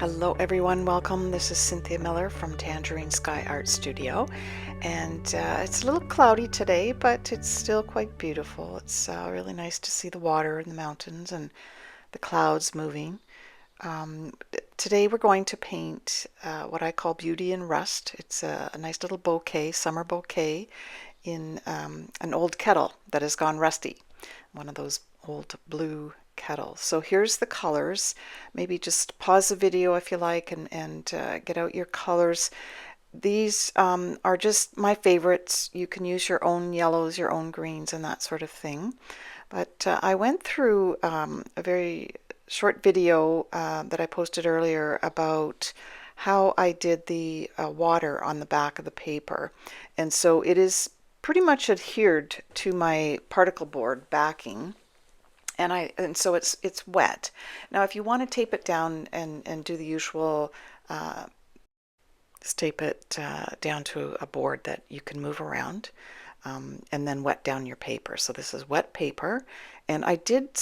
Hello everyone, welcome. This is Cynthia Miller from Tangerine Sky Art Studio, and it's a little cloudy today, but it's still quite beautiful. It's really nice to see the water and the mountains and the clouds moving. Today we're going to paint what I call Beauty in Rust. It's a nice little bouquet, summer bouquet, in an old kettle that has gone rusty, one of those old blue kettles. So here's the colors. Maybe just pause the video if you like and get out your colors. These are just my favorites. You can use your own yellows, your own greens, and that sort of thing. But I went through a very short video that I posted earlier about how I did the water on the back of the paper. And so it is pretty much adhered to my particle board backing. And so it's wet. Now, if you want to tape it down and do the usual, just tape it down to a board that you can move around, and then wet down your paper. So this is wet paper, and I did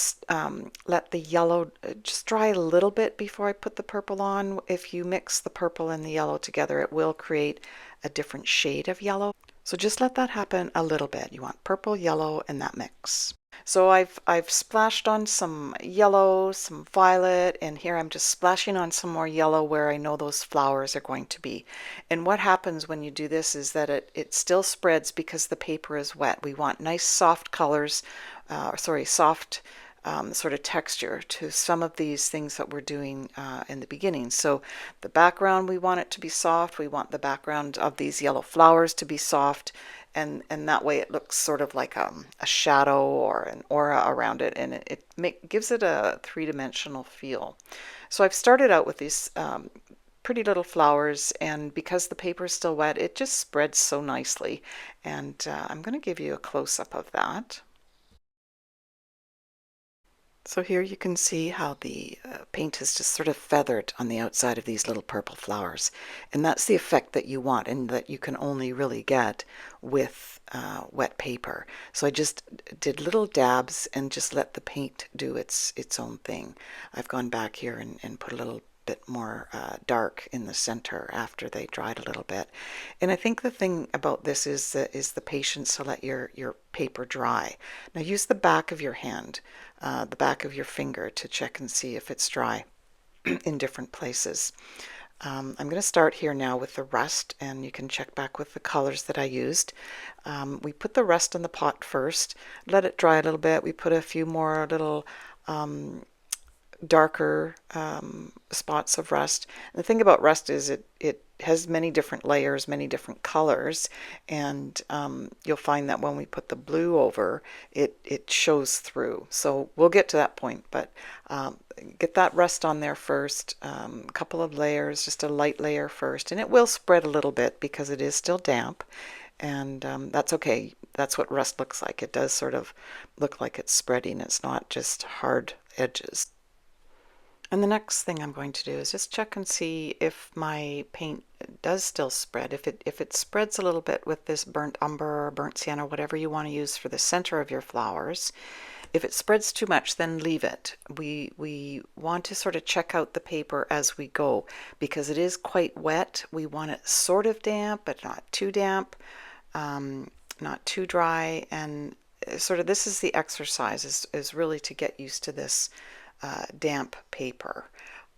let the yellow just dry a little bit before I put the purple on. If you mix the purple and the yellow together, it will create a different shade of yellow. So just let that happen a little bit. You want purple, yellow, and that mix. So I've splashed on some yellow, some violet, and here I'm just splashing on some more yellow where I know those flowers are going to be. And what happens when you do this is that it still spreads because the paper is wet. We want nice soft colors, soft sort of texture to some of these things that we're doing in the beginning. So the background, we want it to be soft. We want the background of these yellow flowers to be soft. And that way it looks sort of like a shadow or an aura around it, and it gives it a three-dimensional feel. So I've started out with these pretty little flowers, and because the paper is still wet, it just spreads so nicely. And I'm going to give you a close-up of that. So here you can see how the paint is just sort of feathered on the outside of these little purple flowers. And that's the effect that you want and that you can only really get with wet paper. So I just did little dabs and just let the paint do its own thing. I've gone back here and put a little bit more dark in the center after they dried a little bit. And I think the thing about this is the patience to let your paper dry. Now use the back of your hand, the back of your finger, to check and see if it's dry in different places. I'm going to start here now with the rust, and you can check back with the colors that I used. We put the rust in the pot first, let it dry a little bit. We put a few more little darker spots of rust. And the thing about rust is it has many different layers, many different colors, and you'll find that when we put the blue over, it shows through. So we'll get to that point, but get that rust on there first, a couple of layers, just a light layer first, and it will spread a little bit because it is still damp, and that's okay. That's what rust looks like. It does sort of look like it's spreading. It's not just hard edges. And the next thing I'm going to do is just check and see if my paint does still spread. If it spreads a little bit with this burnt umber or burnt sienna, whatever you want to use for the center of your flowers, if it spreads too much, then leave it. We want to sort of check out the paper as we go because it is quite wet. We want it sort of damp, but not too damp, not too dry. And sort of this is the exercise, is really to get used to this damp paper.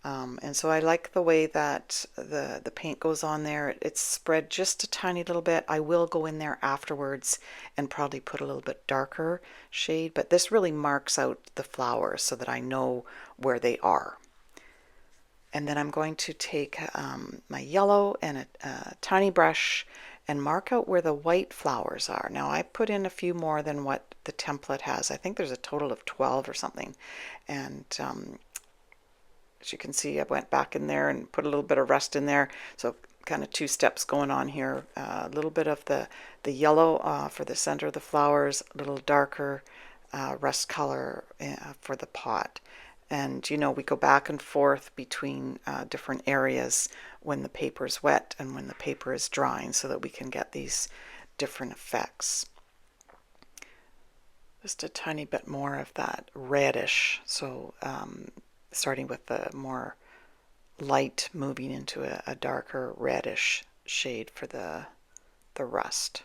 And so I like the way that the paint goes on there. It's spread just a tiny little bit. I will go in there afterwards and probably put a little bit darker shade, but this really marks out the flowers so that I know where they are. And then I'm going to take my yellow and a tiny brush and mark out where the white flowers are. Now I put in a few more than what the template has. I think there's a total of 12 or something. And as you can see, I went back in there and put a little bit of rust in there. So kind of two steps going on here. A little bit of the yellow for the center of the flowers, a little darker rust color for the pot. And you know, we go back and forth between different areas when the paper is wet and when the paper is drying so that we can get these different effects. Just a tiny bit more of that reddish, so starting with the more light moving into a darker reddish shade for the rust.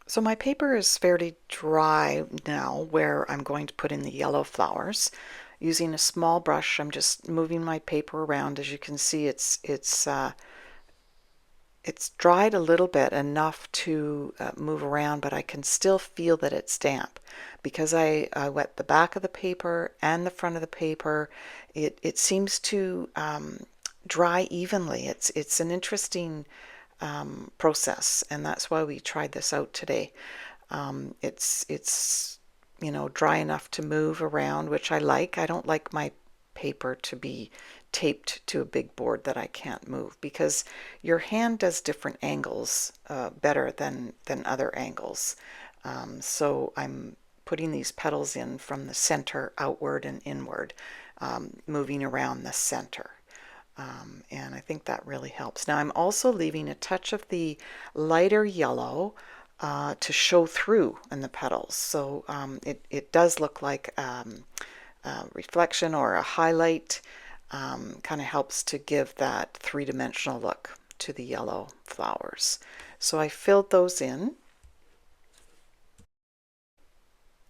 So my paper is fairly dry now where I'm going to put in the yellow flowers. Using a small brush, I'm just moving my paper around. As you can see, it's dried a little bit, enough to move around, but I can still feel that it's damp. Because I wet the back of the paper and the front of the paper, it seems to dry evenly. It's an interesting process, and that's why we tried this out today. It's dry enough to move around, which I like. I don't like my paper to be taped to a big board that I can't move, because your hand does different angles better than other angles. So I'm putting these petals in from the center outward and inward, moving around the center. And I think that really helps. Now I'm also leaving a touch of the lighter yellow to show through in the petals. So it does look like reflection or a highlight. Kind of helps to give that three-dimensional look to the yellow flowers. So I filled those in.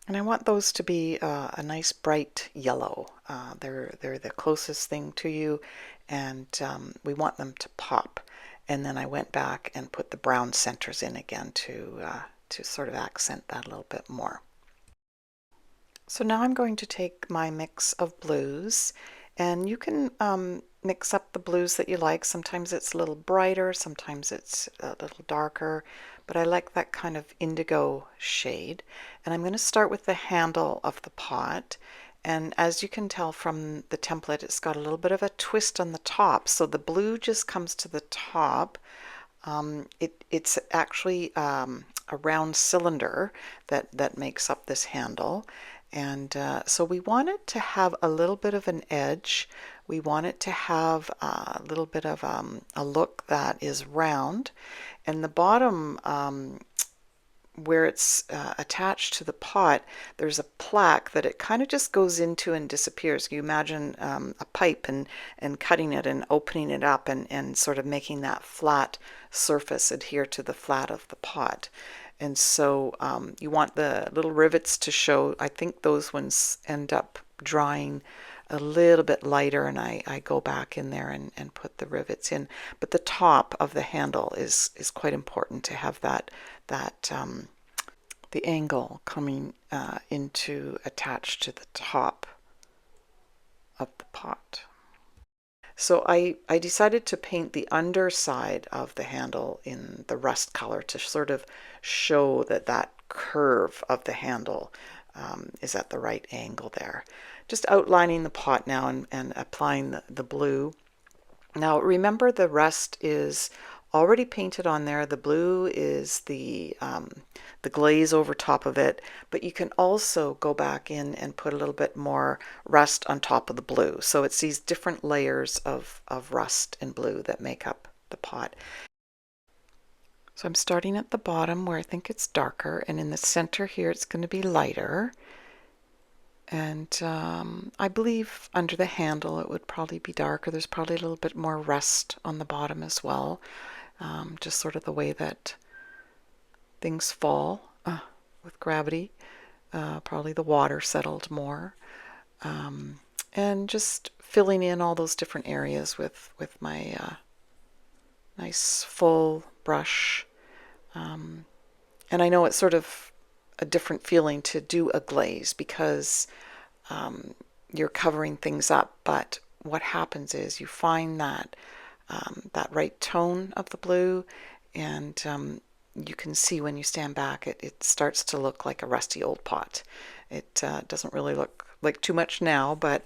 And I want those to be a nice bright yellow. They're the closest thing to you, and we want them to pop. And then I went back and put the brown centers in again to sort of accent that a little bit more. So now I'm going to take my mix of blues, and you can mix up the blues that you like. Sometimes it's a little brighter, sometimes it's a little darker, but I like that kind of indigo shade. And I'm going to start with the handle of the pot. And as you can tell from the template, it's got a little bit of a twist on the top. So the blue just comes to the top. It's actually a round cylinder that makes up this handle. And so we want it to have a little bit of an edge. We want it to have a little bit of a look that is round. And the bottom, where it's attached to the pot, there's a plaque that it kind of just goes into and disappears. You imagine a pipe and cutting it and opening it up and sort of making that flat surface adhere to the flat of the pot. And so you want the little rivets to show. I think those ones end up drying a little bit lighter, and I go back in there and put the rivets in. But the top of the handle is quite important to have that the angle coming into attached to the top of the pot. So I decided to paint the underside of the handle in the rust color to sort of show that curve of the handle is at the right angle there. Just outlining the pot now and applying the blue. Now remember, the rust is already painted on there. The blue is the glaze over top of it, but you can also go back in and put a little bit more rust on top of the blue. So it's these different layers of rust and blue that make up the pot. So I'm starting at the bottom where I think it's darker, and in the center here it's going to be lighter. And I believe under the handle it would probably be darker. There's probably a little bit more rust on the bottom as well. Just sort of the way that things fall with gravity. Probably the water settled more. And just filling in all those different areas with my nice full brush. And I know it's sort of a different feeling to do a glaze because you're covering things up, but what happens is you find that right tone of the blue, and you can see when you stand back it starts to look like a rusty old pot. It doesn't really look like too much now, but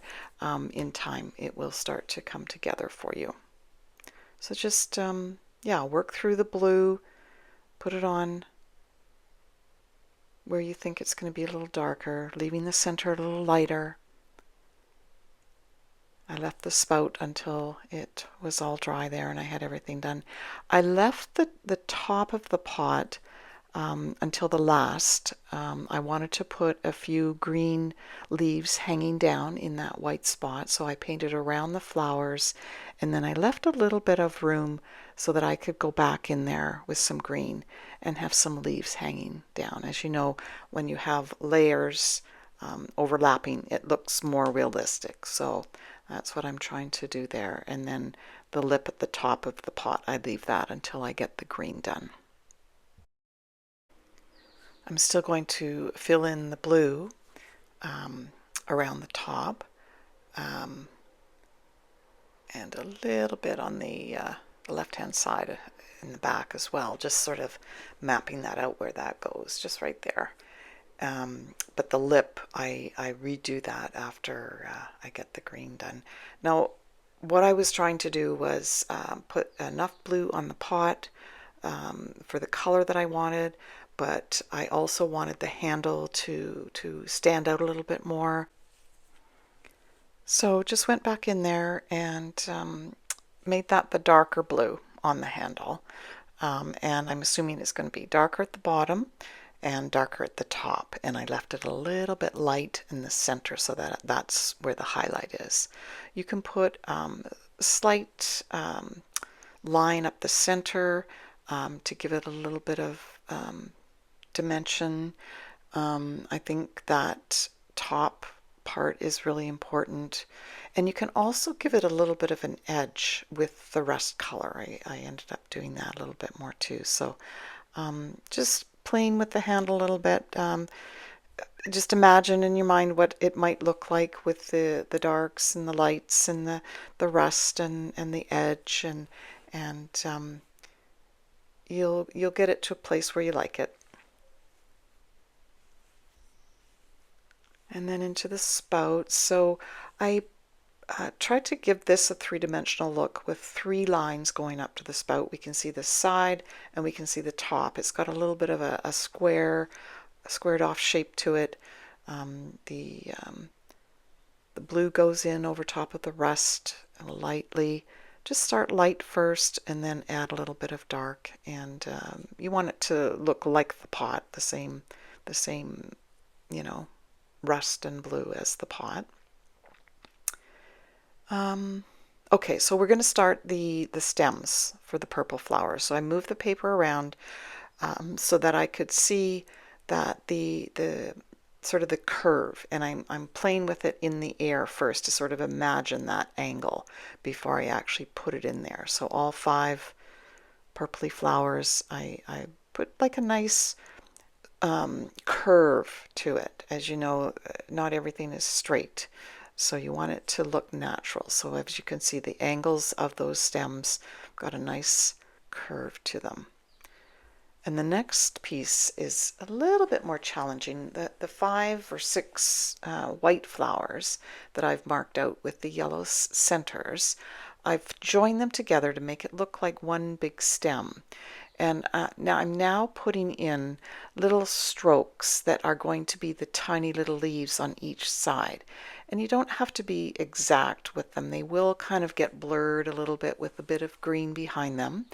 in time it will start to come together for you. So just yeah, work through the blue, put it on where you think it's going to be a little darker, leaving the center a little lighter. I left the spout until it was all dry there and I had everything done. I left the top of the pot until the last. I wanted to put a few green leaves hanging down in that white spot, so I painted around the flowers, and then I left a little bit of room so that I could go back in there with some green and have some leaves hanging down. As you know, when you have layers overlapping, it looks more realistic. So that's what I'm trying to do there. And then the lip at the top of the pot, I leave that until I get the green done. I'm still going to fill in the blue around the top um, and a little bit on the left-hand side in the back as well, just sort of mapping that out where that goes, just right there. But the lip, I redo that after I get the green done. Now, what I was trying to do was put enough blue on the pot for the color that I wanted, but I also wanted the handle to stand out a little bit more. So just went back in there and made that the darker blue on the handle. And I'm assuming it's going to be darker at the bottom and darker at the top. And I left it a little bit light in the center so that that's where the highlight is. You can put slight line up the center to give it a little bit of dimension. I think that top part is really important, and you can also give it a little bit of an edge with the rust color. I ended up doing that a little bit more too. So just playing with the handle a little bit. Just imagine in your mind what it might look like with the darks and the lights and the rust and the edge, and you'll get it to a place where you like it. And then into the spout. So I tried to give this a three-dimensional look with 3 lines going up to the spout. We can see the side and we can see the top. It's got a little bit of a squared off shape to it. The blue goes in over top of the rust lightly. Just start light first and then add a little bit of dark. And you want it to look like the pot, the same, you know, rust and blue as the pot. Okay, so we're going to start the stems for the purple flowers. So I moved the paper around so that I could see that the sort of the curve, and I'm playing with it in the air first to sort of imagine that angle before I actually put it in there. So all 5 purpley flowers, I put like a nice curve to it. As you know, not everything is straight, so you want it to look natural. So as you can see, the angles of those stems got a nice curve to them. And the next piece is a little bit more challenging. The 5 or 6 white flowers that I've marked out with the yellow centers, I've joined them together to make it look like one big stem. And now I'm putting in little strokes that are going to be the tiny little leaves on each side. And you don't have to be exact with them. They will kind of get blurred a little bit with a bit of green behind them.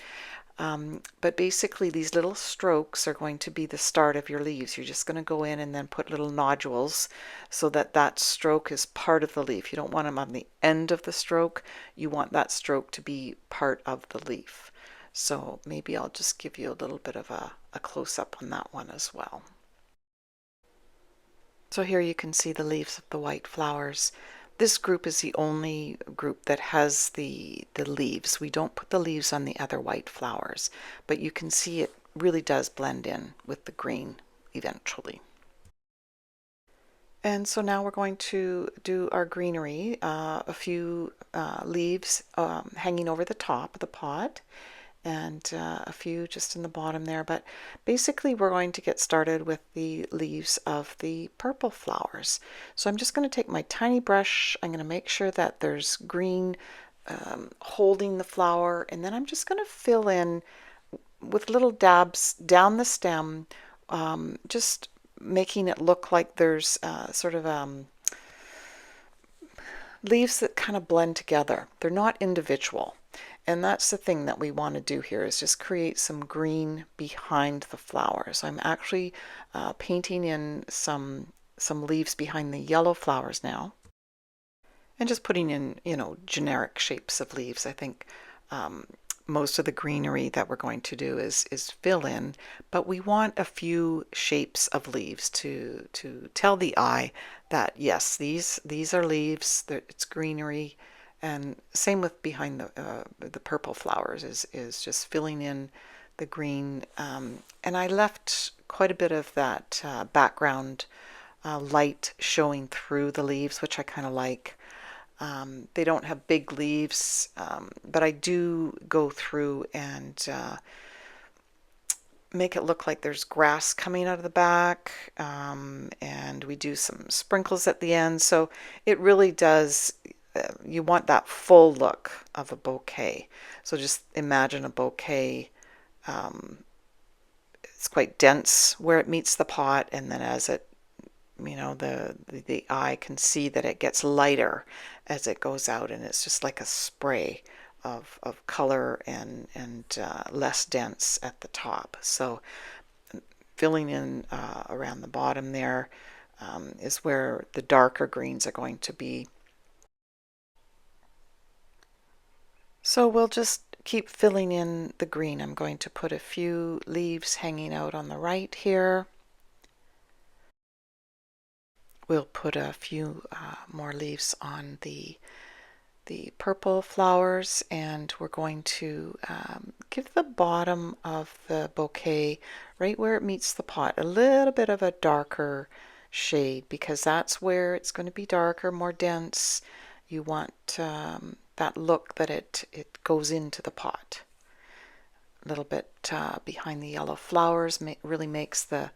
But basically these little strokes are going to be the start of your leaves. You're just going to go in and then put little nodules so that that stroke is part of the leaf. You don't want them on the end of the stroke. You want that stroke to be part of the leaf. So maybe I'll just give you a little bit of a close-up on that one as well. So here you can see the leaves of the white flowers. This group is the only group that has the leaves. We don't put the leaves on the other white flowers, but you can see it really does blend in with the green eventually. And so now we're going to do our greenery, a few leaves hanging over the top of the pot, and a few just in the bottom there. But basically we're going to get started with the leaves of the purple flowers. So I'm just going to take my tiny brush. I'm going to make sure that there's green holding the flower, and then I'm just going to fill in with little dabs down the stem, just making it look like there's sort of leaves that kind of blend together. They're not individual. And that's the thing that we want to do here, is just create some green behind the flowers. I'm actually painting in some leaves behind the yellow flowers now, and just putting in, generic shapes of leaves. I think most of the greenery that we're going to do is fill in, but we want a few shapes of leaves to tell the eye that yes, these are leaves. It's greenery, and same with behind the purple flowers is just filling in the green. And I left quite a bit of that background light showing through the leaves, which I kind of like. They don't have big leaves, but I do go through and make it look like there's grass coming out of the back, and we do some sprinkles at the end. So it really does, you want that full look of a bouquet. So just imagine a bouquet. It's quite dense where it meets the pot, and then as it, the eye can see that it gets lighter as it goes out, and it's just like a spray of color and less dense at the top. So filling in around the bottom there is where the darker greens are going to be. So we'll just keep filling in the green. I'm going to put a few leaves hanging out on the right here. We'll put a few more leaves on the purple flowers, and we're going to give the bottom of the bouquet, right where it meets the pot, a little bit of a darker shade, because that's where it's going to be darker, more dense. You want that look that it goes into the pot. A little bit behind the yellow flowers really makes the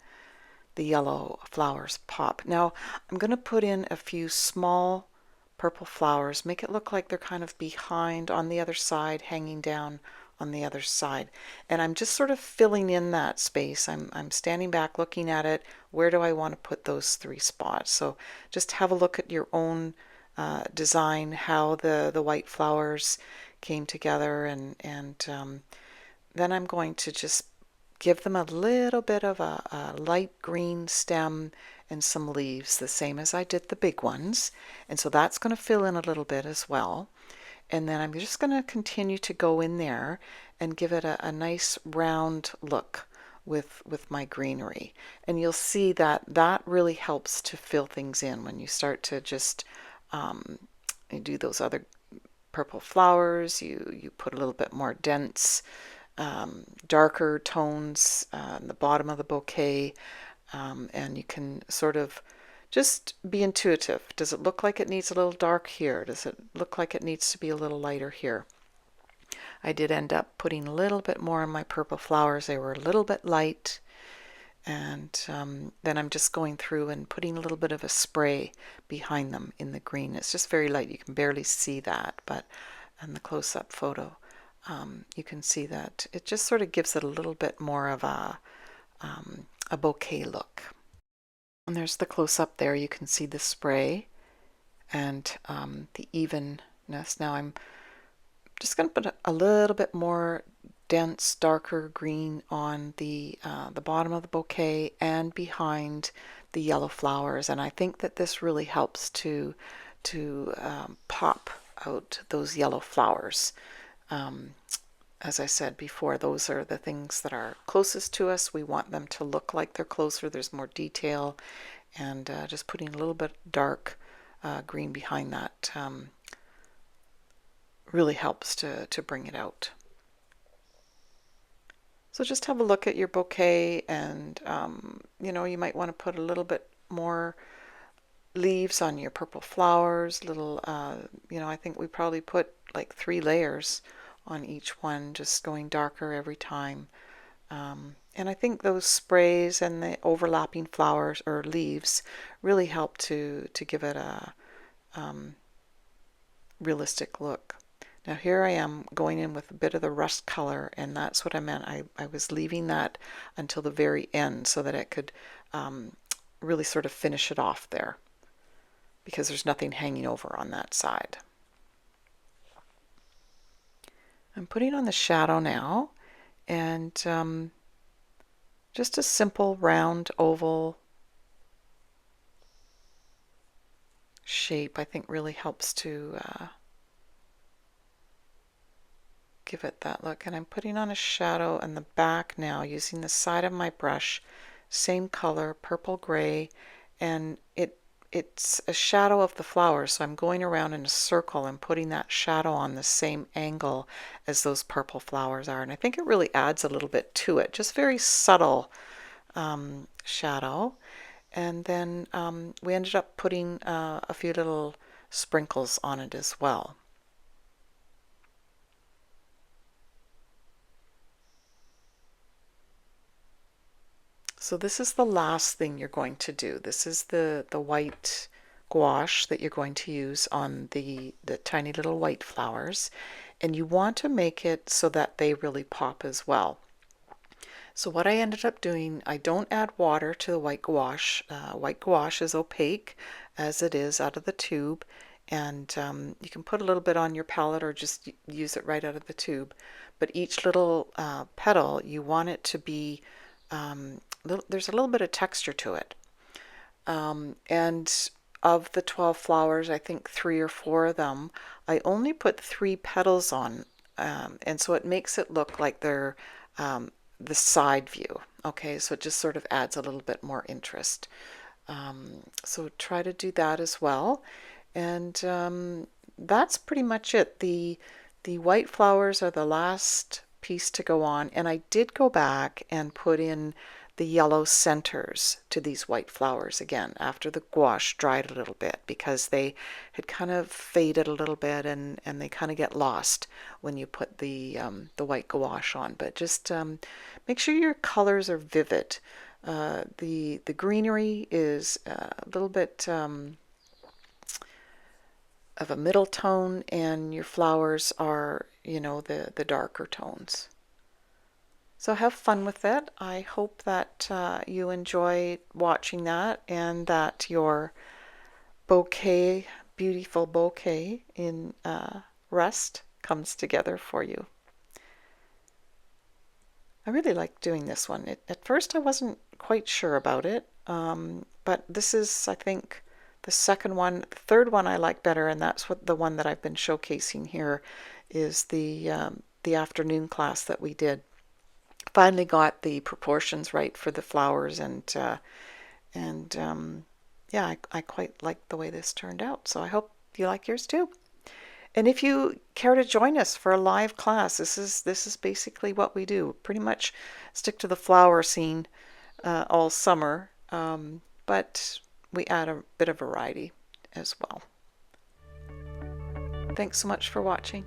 yellow flowers pop. Now I'm going to put in a few small purple flowers, make it look like they're kind of behind on the other side, hanging down on the other side. And I'm just sort of filling in that space. I'm standing back looking at it. Where do I want to put those three spots? So just have a look at your own design, how the white flowers came together, and then I'm going to just give them a little bit of a light green stem and some leaves, the same as I did the big ones. And so that's going to fill in a little bit as well. And then I'm just going to continue to go in there and give it a nice round look with my greenery. And you'll see that that really helps to fill things in when you start to just you do those other purple flowers. You put a little bit more dense darker tones in the bottom of the bouquet, and you can sort of just be intuitive. Does it look like it needs a little dark here? Does it look like it needs to be a little lighter here? I did end up putting a little bit more on my purple flowers. They were a little bit light, and then I'm just going through and putting a little bit of a spray behind them in the green. It's just very light. You can barely see that, but in the close-up photo you can see that it just sort of gives it a little bit more of a bouquet look. And there's the close-up there. You can see the spray and the evenness. Now I'm just going to put a little bit more dense, darker green on the bottom of the bouquet and behind the yellow flowers. And I think that this really helps to pop out those yellow flowers. As I said before, those are the things that are closest to us. We want them to look like they're closer. There's more detail, and just putting a little bit dark green behind that really helps to bring it out. So just have a look at your bouquet, and you might want to put a little bit more leaves on your purple flowers. I think we probably put like 3 layers on each one, just going darker every time. And I think those sprays and the overlapping flowers or leaves really help to give it a realistic look. Now here I am going in with a bit of the rust color, and that's what I meant. I was leaving that until the very end so that it could really sort of finish it off there, because there's nothing hanging over on that side. I'm putting on the shadow now, and just a simple round oval shape I think really helps to give it that look. And I'm putting on a shadow in the back now using the side of my brush, same color, purple gray, and it's a shadow of the flower, so I'm going around in a circle and putting that shadow on the same angle as those purple flowers are. And I think it really adds a little bit to it, just very subtle shadow. And then we ended up putting a few little sprinkles on it as well. So this is the last thing you're going to do. This is the white gouache that you're going to use on the tiny little white flowers. And you want to make it so that they really pop as well. So what I ended up doing, I don't add water to the white gouache. White gouache is opaque as it is out of the tube. And you can put a little bit on your palette or just use it right out of the tube. But each little petal, you want it to be there's a little bit of texture to it. And of the 12 flowers, I think 3 or 4 of them, I only put 3 petals on. And so it makes it look like they're the side view. Okay, so it just sort of adds a little bit more interest. So try to do that as well. And that's pretty much it. The white flowers are the last piece to go on, and I did go back and put in the yellow centers to these white flowers again after the gouache dried a little bit, because they had kind of faded a little bit and they kind of get lost when you put the white gouache on. But just make sure your colors are vivid. The greenery is a little bit of a middle tone, and your flowers are, you know, the darker tones. So have fun with it. I hope that you enjoy watching that and that your bouquet, beautiful bouquet in Rust comes together for you. I really like doing this one. At first I wasn't quite sure about it, but this is, I think, the second one. The third one I like better, and that's what the one that I've been showcasing here is the afternoon class that we did. Finally got the proportions right for the flowers, and yeah, I quite like the way this turned out. So I hope you like yours too. And if you care to join us for a live class, this is basically what we do. Pretty much stick to the flower scene all summer, but we add a bit of variety as well. Thanks so much for watching.